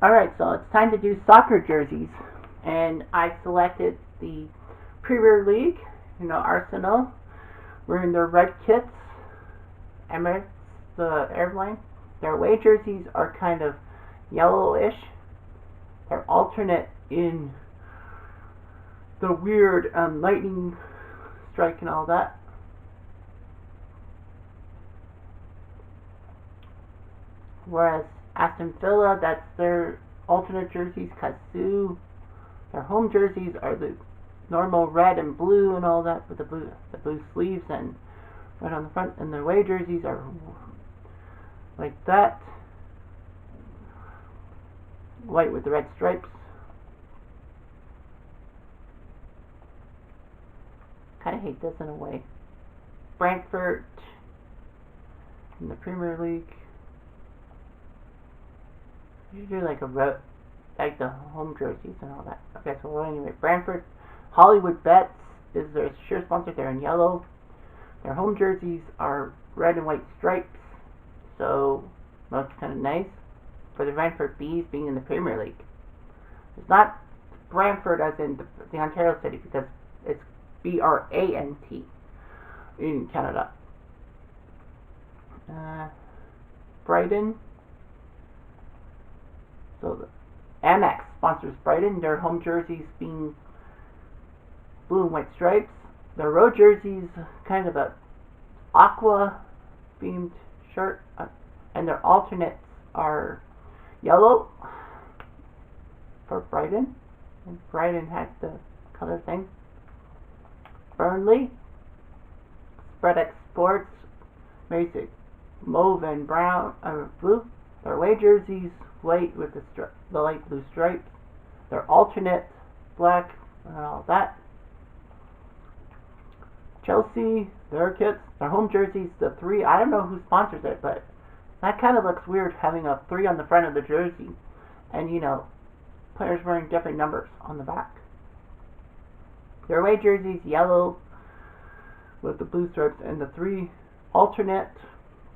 Alright, so it's time to do soccer jerseys. And I selected the Premier League, Arsenal, wearing their red kits, Emirates, the airline. Their away jerseys are kind of yellowish. They're alternate in the weird lightning strike and all that. Whereas Aston Villa, that's their alternate jerseys. Kazu, their home jerseys are the normal red and blue and all that with the blue sleeves and red on the front. And the away jerseys are like that, white with the red stripes. Kind of hate this in a way. Brentford in the Premier League. You should do like like the home jerseys and all that. Okay, so anyway, Brentford, Hollywood Bets is their shirt sponsor. They're in yellow. Their home jerseys are red and white stripes, so that's kind of nice. For the Brentford Bees being in the Premier League, it's not Brantford as in the Ontario city because it's Brant in Canada. Brighton. So the Amex sponsors Brighton. Their home jerseys being blue and white stripes. Their road jerseys kind of a aqua themed shirt, and their alternates are yellow for Brighton. And Brighton had the color thing. Burnley, Spreadex Sports, basic mauve and brown, blue. Their away jerseys white with the light blue stripes. Their alternate black and all that. Chelsea, their kits, their home jerseys, the three. I don't know who sponsors it, but that kind of looks weird having a 3 on the front of the jersey, and players wearing different numbers on the back. Their away jerseys yellow with the blue stripes, and the 3 alternate.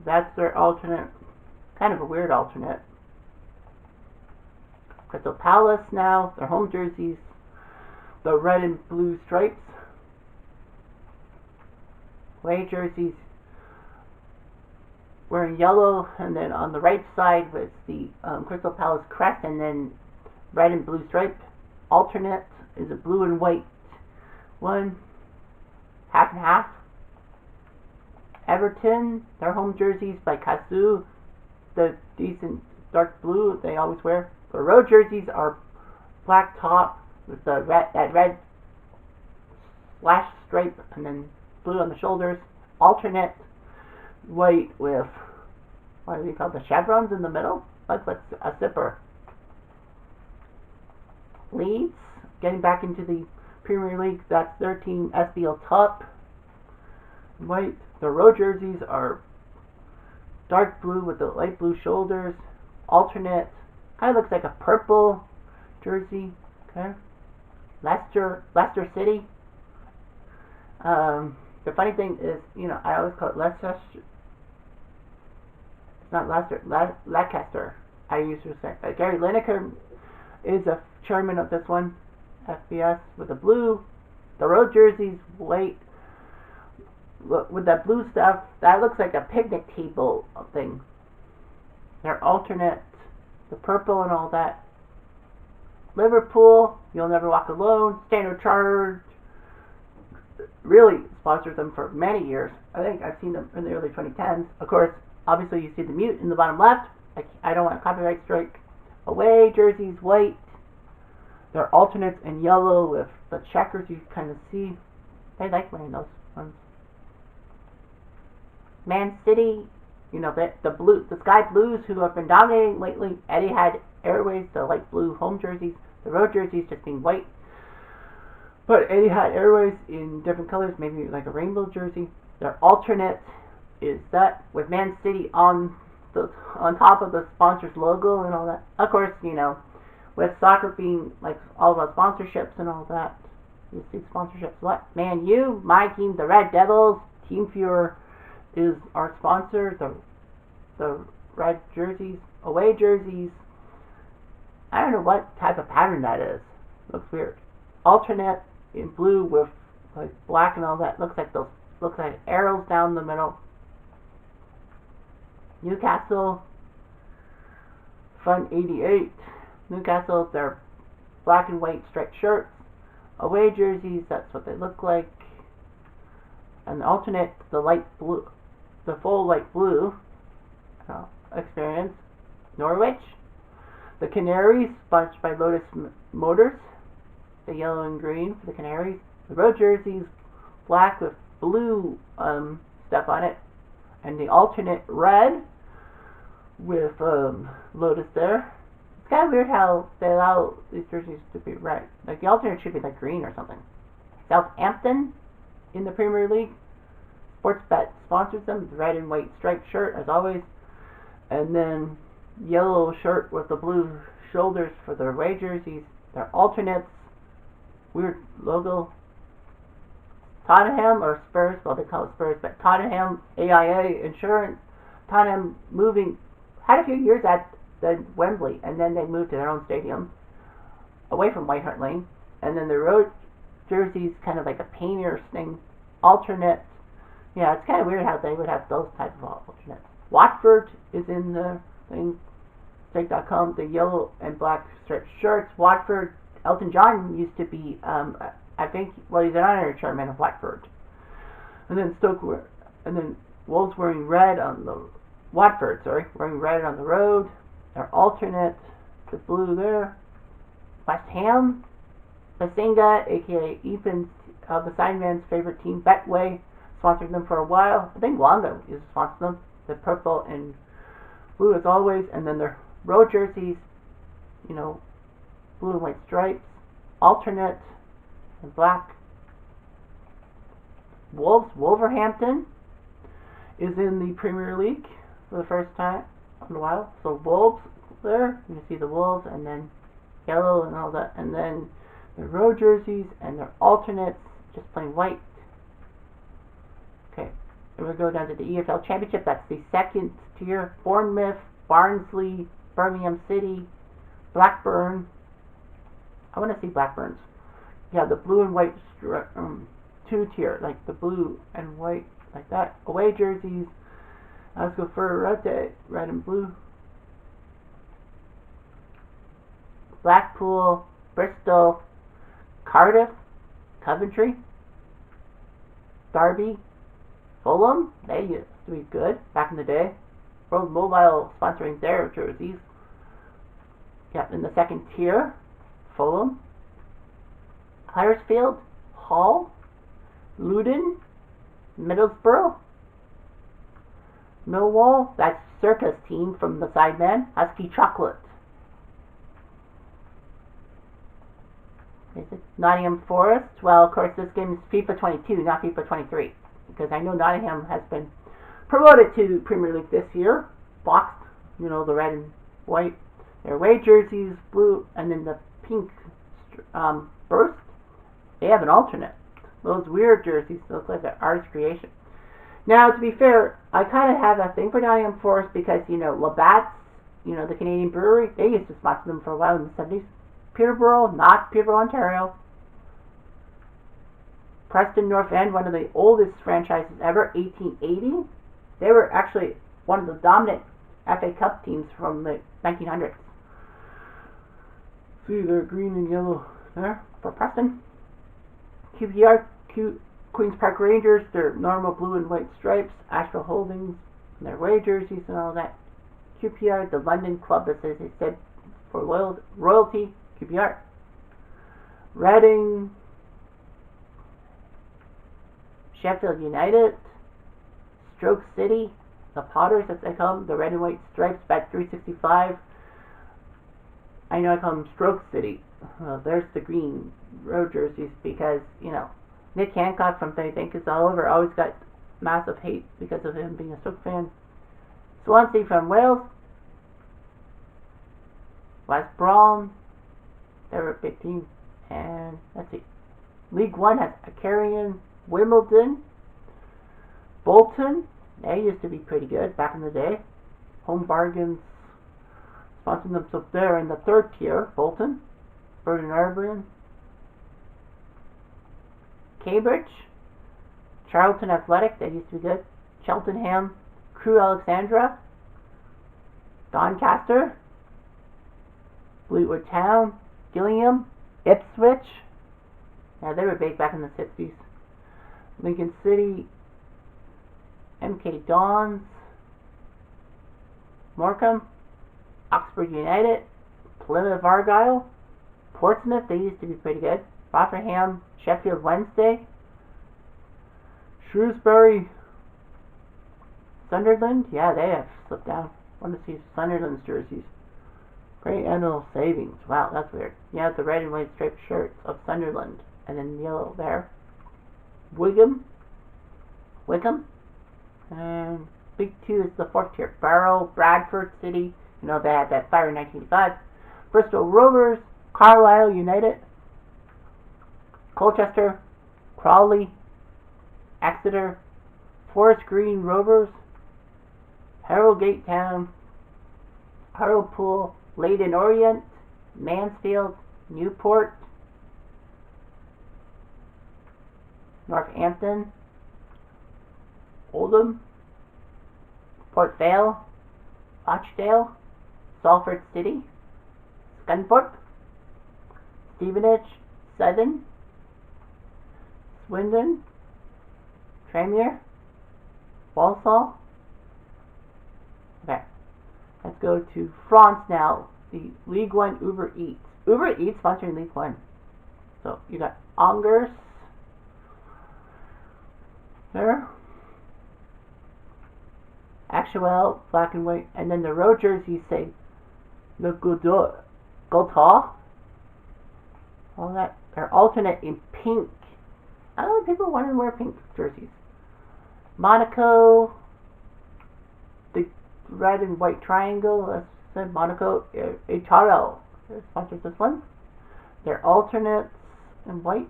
That's their alternate. Kind of a weird alternate. Crystal Palace now, their home jerseys, the red and blue stripes. Away jerseys wearing yellow, and then on the right side was the Crystal Palace crest, and then red and blue stripe. Alternate is a blue and white one, half and half. Everton, their home jerseys by Kazu, the decent dark blue they always wear. The road jerseys are black top with that red slash stripe and then blue on the shoulders. Alternate white with, what do they call the chevrons in the middle? Like a zipper. Leeds, getting back into the Premier League, that's their team, SBL top. White. The road jerseys are dark blue with the light blue shoulders. Alternate, kind of looks like a purple jersey. Okay. Leicester City. The funny thing is, I always call it Leicester. It's not Leicester, Leicester. I used to say. Gary Lineker is a chairman of this one, FBS, with the blue. The road jerseys white with that blue stuff. That looks like a picnic table thing. Their alternate, the purple and all that. Liverpool, You'll Never Walk Alone. Standard Chartered really sponsors them for many years. I think I've seen them in the early 2010s. Of course, obviously you see the mute in the bottom left. I don't want a copyright strike. Away jerseys white. Their alternates in yellow with the checkers you kind of see. I like wearing those ones. Man City, the sky blues who have been dominating lately. Etihad Airways, the light blue home jerseys. The road jerseys just being white. But Etihad Airways in different colors, maybe like a rainbow jersey. Their alternate is that with Man City on top of the sponsor's logo and all that. Of course, with soccer being like all about sponsorships and all that, you see sponsorships. What? Man U, my team, the Red Devils, Team Fuhrer is our sponsor. The red jerseys, away jerseys, I don't know what type of pattern that is. Looks weird. Alternate in blue with like black and all that. Looks like arrows down the middle. Newcastle Fun 88. Newcastle, they're black and white striped shirts. Away jerseys, that's what they look like. And the alternate, the light blue, the full light blue experience. Norwich. The Canaries, sponsored by Lotus Motors. The yellow and green for the Canaries. The road jerseys, black with blue stuff on it. And the alternate red with Lotus there. It's kind of weird how they allow these jerseys to be red. Like the alternate should be like green or something. Southampton in the Premier League. Sportsbet sponsors them. The red and white striped shirt as always. And then yellow shirt with the blue shoulders for their away jerseys. Their alternates. Weird logo. Tottenham or Spurs, well they call it Spurs, but Tottenham AIA Insurance. Tottenham had a few years at the Wembley, and then they moved to their own stadium, away from White Hart Lane. And then the road jerseys, kind of like a painter's thing, alternate. Yeah, it's kind of weird how they would have those type of alternates. Watford is in the thing, stake.com, the yellow and black striped shirts. Watford, Elton John used to be, I think, well, he's an honorary chairman of Watford. And then Wolves wearing red on the wearing red on the road. Their alternate, the blue there. West Ham, Basinga, aka Ethan, the Signman's favorite team, Betway, sponsored them for a while. I think Wanda is sponsored them. The purple and blue as always, and then their road jerseys, blue and white stripes, alternate and black. Wolverhampton is in the Premier League for the first time in a while. So Wolves there, you can see the Wolves, and then yellow and all that, and then the road jerseys and their alternates, just plain white. Okay, and we'll go down to the EFL Championship. That's the second tier. Bournemouth, Barnsley, Birmingham City, Blackburn. I want to see Blackburn's. Yeah, the blue and white two-tier, like the blue and white, like that. Away jerseys. Let's go for red and blue. Blackpool, Bristol, Cardiff, Coventry, Derby, Fulham. They used to be good back in the day. Road Mobile sponsoring their jerseys. Yeah, in the second tier, Fulham, Huddersfield, Hull, Luton, Middlesbrougugh, Millwall, that's Circus team from the Sideman, Husky Chocolate. Is it Nottingham Forest? Well, of course, this game is FIFA 22, not FIFA 23, because I know Nottingham has been promoted to Premier League this year. Boxed, the red and white. Their away jerseys, blue, and then the pink burst. They have an alternate. Those weird jerseys look like an artist creation. Now, to be fair, I kind of have a thing for Nottingham Forest because, Labatt's, the Canadian brewery, they used to sponsor them for a while in the 70s. Peterborough, not Peterborough, Ontario. Preston North End, one of the oldest franchises ever, 1880. They were actually one of the dominant FA Cup teams from the 1900s. See, they're green and yellow there for Preston. QPR, Queen's Park Rangers, their normal blue and white stripes. Asheville Holdings, and their away jerseys and all that. QPR, the London club, as they said, for royalty. QPR. Reading, Sheffield United, Stoke City, the Potters as they call them, the red and white stripes, back 365. I know I call them Stroke City. There's the green road jerseys because, Nick Hancock from They Think It's All Over always got massive hate because of him being a Stoke fan. Swansea from Wales, West Brom, they're a big team. And let's see, League One has Carrion, Wimbledon, Bolton. They used to be pretty good back in the day. Home Bargains, sponsored sponsoring them. So they're in the third tier. Bolton, Burton Albion, Cambridge, Charlton Athletic, that used to be good, Cheltenham, Crewe Alexandra, Doncaster, Fleetwood Town, Gillingham, Ipswich. Yeah, they were big back in the 60s. Lincoln City, MK Dons, Morecambe, Oxford United, Plymouth Argyle, Portsmouth, they used to be pretty good, Rotherham, Sheffield Wednesday, Shrewsbury, Sunderland, yeah, they have slipped down. I want to see Sunderland's jerseys. Great annual savings. Wow, that's weird. Yeah, the red and white striped shirts of Sunderland, and then yellow there. Wickham, and Big 2 is the fourth tier. Barrow, Bradford City, you know, they had that fire in 1985. Bristol Rovers, Carlisle United, Colchester, Crawley, Exeter, Forest Green Rovers, Harrogate Town, Hartlepool, Leyden Orient, Mansfield, Newport, Northampton, Oldham, Port Vale, Rochdale, Salford City, Scunthorpe, Stevenage, Southern, Swindon, Tranmere, Walsall. Okay, let's go to France now. The League One Uber Eats. Uber Eats sponsoring League One. So you got Angers there, Actuel, black and white, and then the road jerseys say Le Godot, all that. They're alternate in pink. I don't know, people want to wear pink jerseys. Monaco, the red and white triangle, that's said Monaco. Etaro sponsors this one. They're alternates in white.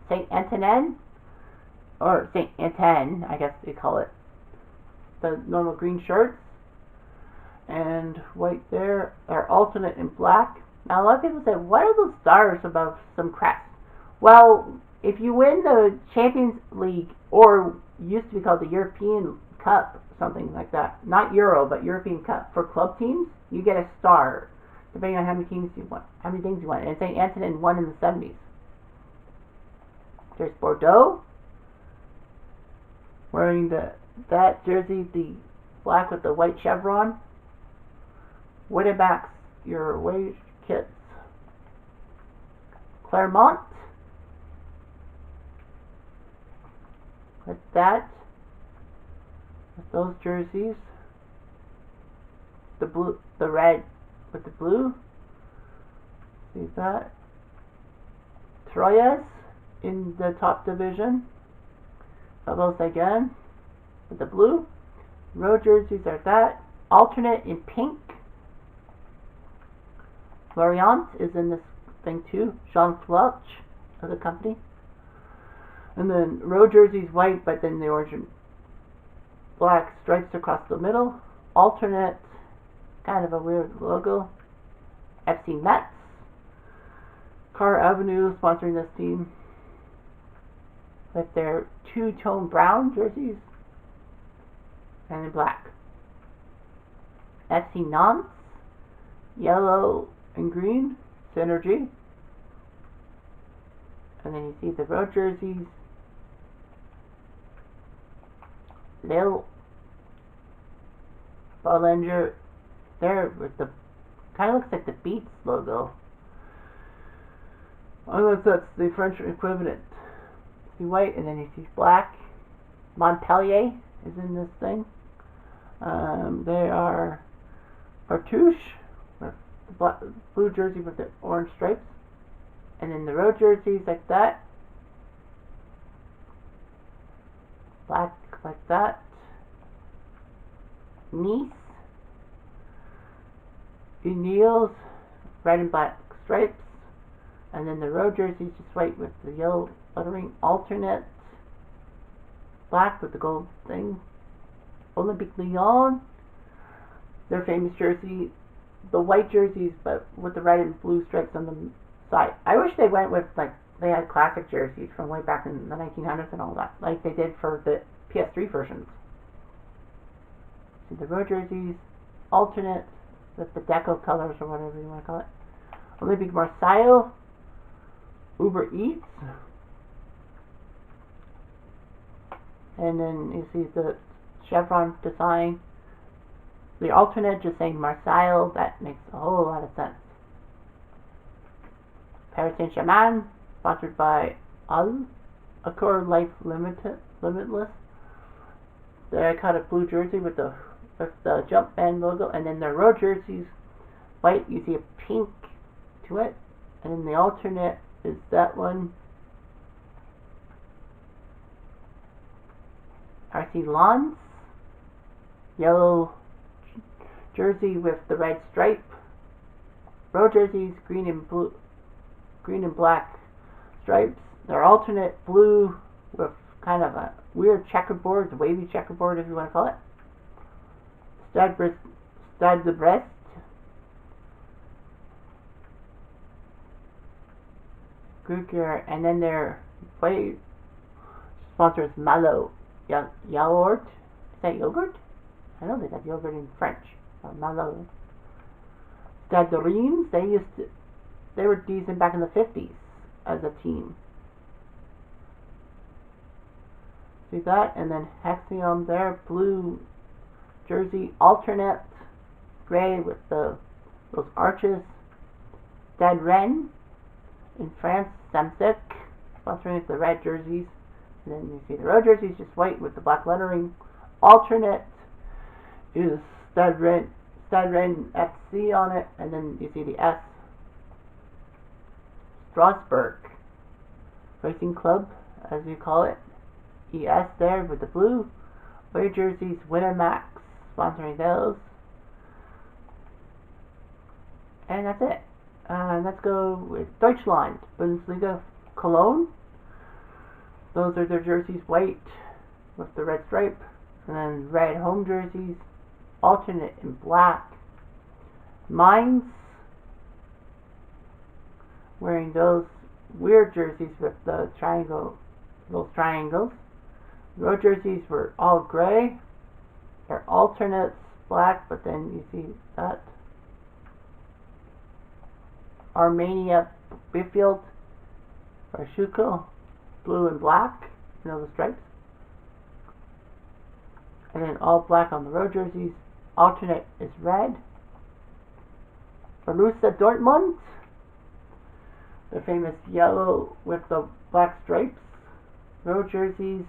Saint Antoine, or Saint Antoine, I guess they call it. The normal green shirts and white there. They're alternate in black. Now a lot of people say, what are those stars above some crest? Well, if you win the Champions League, or used to be called the European Cup, something like that, not Euro, but European Cup, for club teams, you get a star, depending on how many teams you want, how many things you want. And St. Antonin won in the 70s. There's Bordeaux, wearing that jersey, the black with the white chevron. Winterbacks, your away kits. Clermont, with that, with those jerseys. The blue, the red with the blue. See that? Troyes in the top division. Those again with the blue. Road jerseys are that. Alternate in pink. Lorient is in this thing too. Jean Fletch of the company. And then road jerseys white, but then the orange and black stripes across the middle. Alternate, kind of a weird logo. FC Metz. Car Avenue sponsoring this team with their two-tone brown jerseys and in black. FC Nantes, yellow and green, Synergy. And then you see the road jerseys. Lille, Bollinger, there with the, kind of looks like the Beats logo. Unless that's the French equivalent. See white, and then you see black. Montpellier is in this thing. They are Cartouche, with the blue jersey with the orange stripes. And then the road jerseys like that. Black like that. Nice. Unils, red and black stripes. And then the road jersey is just white with the yellow lettering. Alternate black with the gold thing. Olympique Lyon. their famous jersey, the white jerseys, but with the red and blue stripes on the side. I wish they went with, like, they had classic jerseys from way back in the 1900s and all that, like they did for the PS3 versions. See the road jerseys, alternate with the deco colors or whatever you want to call it. Olympique Marseille, Uber Eats, and then you see the chevron design. The alternate just saying Marseille, that makes a whole lot of sense. Paris Saint-Germain, sponsored by Accor Life Limitless. They cut a blue jersey with the jump band logo, and then their road jerseys, white, you see a pink to it, and then the alternate is that one. RC Lens, yellow jersey with the red stripe. Road jerseys, green and black stripes. Their alternate blue with kind of a weird checkerboard, wavy checkerboard if you want to call it. Stade de Brest. Kruger, and then their white sponsor is Malo Yaourt. Is that yogurt? I know they got yogurt in French. Malo. Stade de Reims. They were decent back in the 50s as a team. See that? And then Hexion there, blue jersey, alternate, gray with those arches. Stade Rennes in France, Samsic, sponsoring the red jerseys. And then you see the road jerseys just white with the black lettering. Alternate is Stade Rennes FC on it, and then you see the S. Strasbourg Racing Club, as you call it, ES there with the blue. White jerseys, Winamax, sponsoring those. And that's it. Let's go with Deutschland, Bundesliga, Cologne. Those are their jerseys, white with the red stripe, and then red home jerseys, alternate in black. Mainz, wearing those weird jerseys with the those triangles. Road jerseys were all gray. Their alternates black, but then you see that. Armenia Bifield or Schuko, blue and black, the stripes. And then all black on the road jerseys. Alternate is red. Borussia Dortmund, the famous yellow with the black stripes. Road jerseys,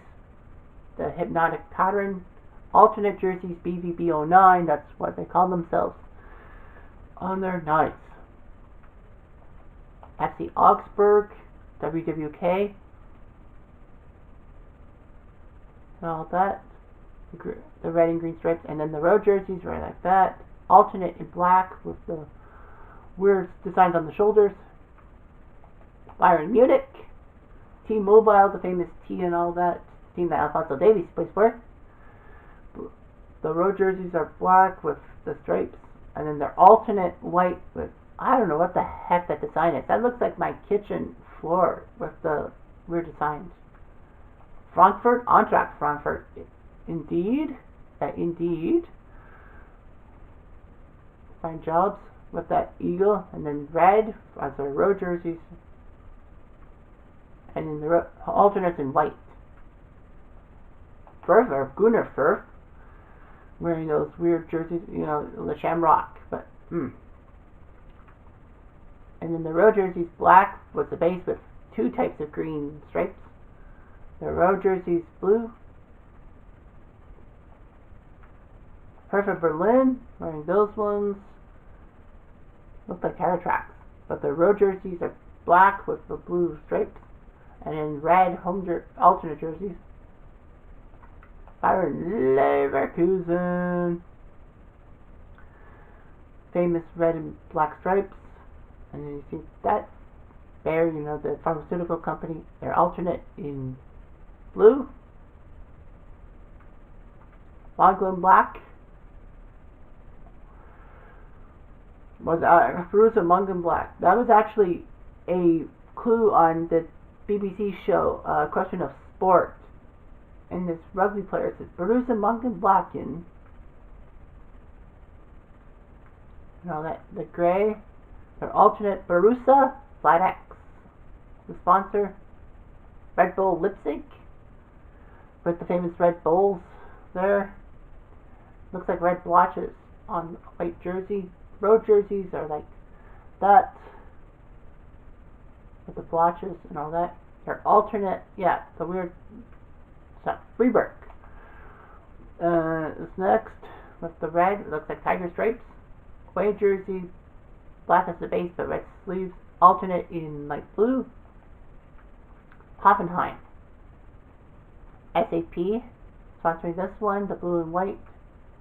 the hypnotic pattern. Alternate jerseys, BVB09, that's what they call themselves on their knives. FC Augsburg, WWK, and all that. The red and green stripes, and then the road jerseys were like that. Alternate in black with the weird designs on the shoulders. Bayern Munich, T-Mobile, the famous T and all that, team that Alphonso Davies plays for. The road jerseys are black with the stripes, and then they're alternate white with, I don't know what the heck that design is. That looks like my kitchen floor with the weird designs. Frankfurt, Eintracht Frankfurt, indeed. Fine jobs with that eagle, and then red as their road jerseys, and then the alternates in white. Firth or Gunnar Firth, wearing those weird jerseys, the Shamrock, but And then the road jerseys black with the base with two types of green stripes. The road jerseys blue. Hertha Berlin, wearing those ones. Look like terror tracks. But the road jerseys are black with the blue stripes. And then red alternate jerseys. Bayer Leverkusen. Famous red and black stripes. And then you see that Bayer, the pharmaceutical company, they're alternate in blue. Wagram black. was Perusa Mungan Black. That was actually a clue on the BBC show, Question of Sport. And this rugby player says, Perusa Mungan Blacken. You know, that the grey, their alternate Barusa Flat X. The sponsor, Red Bull Leipzig, with the famous Red Bulls there. Looks like red blotches on white jersey. Road jerseys are like that, with the blotches and all that. Their alternate, yeah, the weird stuff. Freeburg. This next, with the red, it looks like tiger stripes. Away jersey, black as the base but red sleeves. Alternate in light blue. Hoffenheim. SAP sponsoring this one, the blue and white.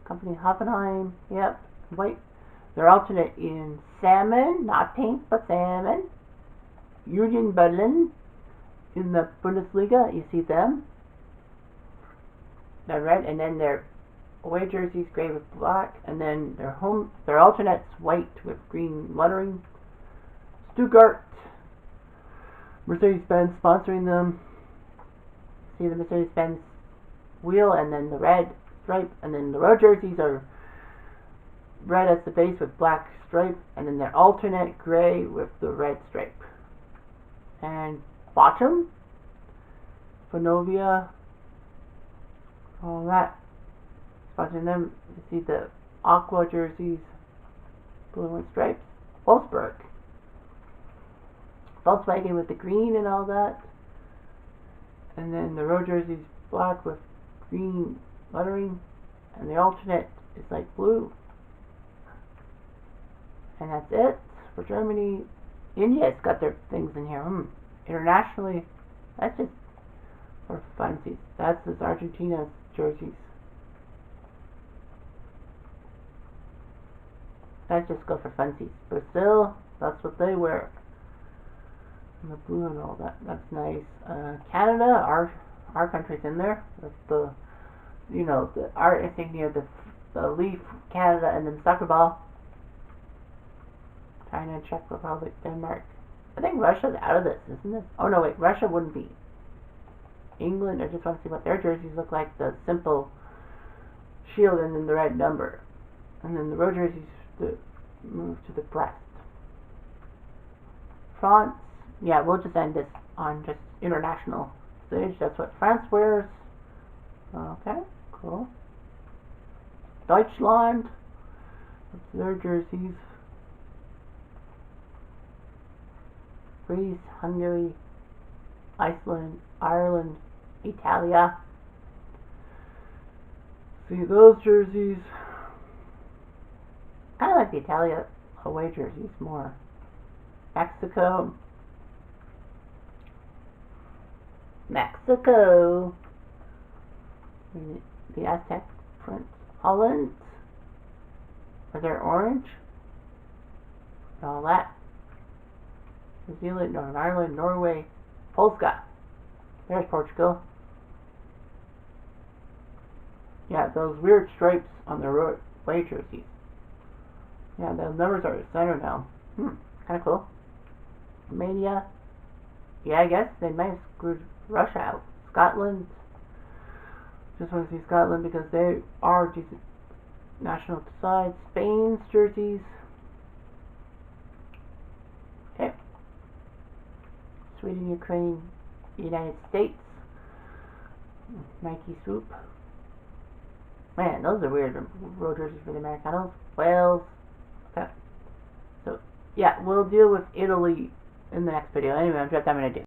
Company Hoffenheim, yep, white. They're alternate in salmon, not pink, but salmon. Union Berlin in the Bundesliga, you see them. They're red, and then their away jerseys gray with black, and then their alternates white with green lettering. Stuttgart, Mercedes-Benz sponsoring them. See the Mercedes-Benz wheel, and then the red stripe, and then the road jerseys are red as the base with black stripe, and then their alternate gray with the red stripe. And bottom, Vonovia, all that, sponsoring them. You see the aqua jerseys, blue and white stripes. Wolfsburg, Volkswagen with the green and all that, and then the road jerseys black with green lettering, and the alternate is like blue. And that's it for Germany. India's got their things in here. Internationally, that's just for funsies. That's this Argentina's jerseys. That's just go for funsies. Brazil, that's what they wear. And the blue and all that. That's nice. Canada, our country's in there. That's the, you know, our insignia, the leaf, Canada, and then soccer ball. China, Czech Republic, Denmark. I think Russia's out of this, isn't it? Oh no, wait, Russia wouldn't be. England, I just want to see what their jerseys look like. The simple shield and then the red number. And then the road jerseys move to the breast. France, yeah, we'll just end this on just international stage. That's what France wears. Okay, cool. Deutschland, that's their jerseys. Greece, Hungary, Iceland, Ireland, Italia. See those jerseys. I like the Italia away jerseys more. Mexico. The Aztec print. Holland. Are there orange? And all that. New Zealand, Northern Ireland, Norway, Polska. There's Portugal. Yeah, those weird stripes on their away jerseys. Yeah, the numbers are center now. Kind of cool. Romania. Yeah, I guess they might have screwed Russia out. Scotland. Just want to see Scotland because they are decent national side. Spain's jerseys. Okay. Sweden, Ukraine, United States. Nike swoop. Man, those are weird road jerseys for the Americanos. Wales. Okay. So, yeah, we'll deal with Italy in the next video. Anyway, I'm going to do.